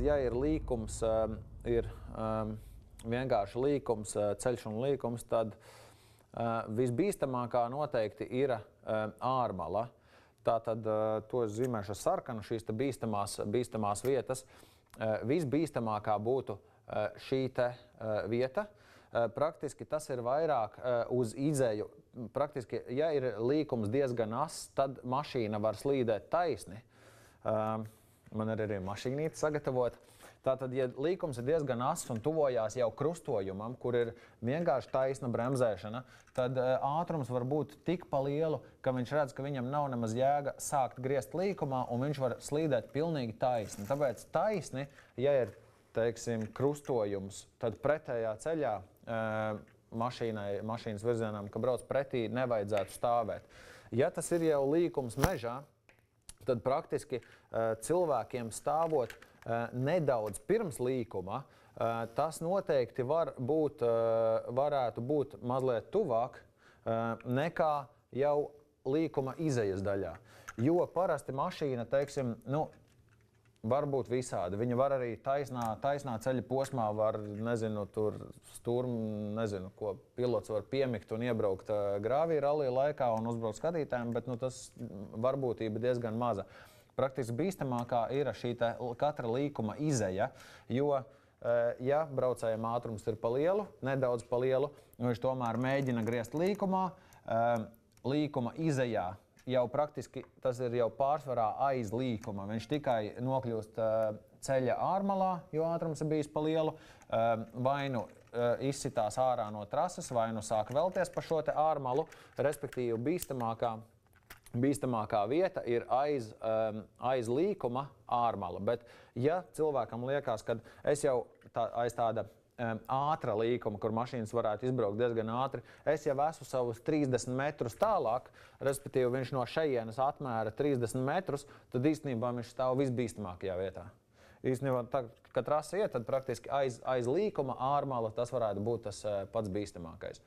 Ja ir līkums, ir vienkārši līkums, ceļš un līkums, tad visbīstamākā noteikti ir ārmala. Tātad to es zīmēšu ar sarkanu, šīs bīstamās vietas. Visbīstamākā būtu šī te vieta. Praktiski tas ir vairāk uz izēju. Praktiski, ja ir līkums diezgan ass, tad mašīna var slīdēt taisni. Man ir arī mašīnīte sagatavot. Tātad, ja līkums ir diezgan ass un tuvojās jau krustojumam, kur ir vienkārši taisna bremzēšana, tad ātrums var būt tik pa lielu, ka viņš redz, ka viņam nav nemaz jēga sākt griezt līkumā, un viņš var slīdēt pilnīgi taisni. Tāpēc taisni, ja ir, teiksim, krustojums, tad pretējā ceļā mašīnas virzienam, ka brauc pretī, nevajadzētu stāvēt. Ja tas ir jau līkums mežā, tad praktiski cilvēkiem stāvot nedaudz pirms līkuma, tas noteikti varētu būt mazliet tuvāk nekā jau līkuma izejas daļā. Jo parasti mašīna, teiksim, var būt visādi. Viņa var arī taisnā ceļa posmā var, nezinu, ko pilots var piemikt un iebraukt grāvī rallija laikā un uzbraukt skatītājiem, bet tas varbūtība diezgan maza. Praktiski bīstamākā ir šī katra līkuma izeja, jo, ja braucējiem ātrums ir pa lielu, nedaudz pa lielu, viņš tomēr mēģina griezt līkumā, līkuma izejā jau praktiski tas ir jau pārsvarā aiz līkuma. Viņš tikai nokļūst ceļa ārmalā, jo ātrums ir bijis pa lielu, vai nu izsitās ārā no trases, vai nu sāk velties pa šo te ārmalu, respektīvi bīstamākā vieta ir aiz līkuma ārmala. Bet ja cilvēkam liekas, ka es jau aiz tāda ātra līkuma, kur mašīnas varētu izbraukt diezgan ātri, es jau esmu savus 30 metrus tālāk, respektīvi viņš no šejienes atmēra 30 metrus, tad īstenībā viņš stāv visbīstamākajā vietā. Īstenībā, kad trase iet, tad praktiski aiz līkuma ārmala tas varētu būt tas pats bīstamākais.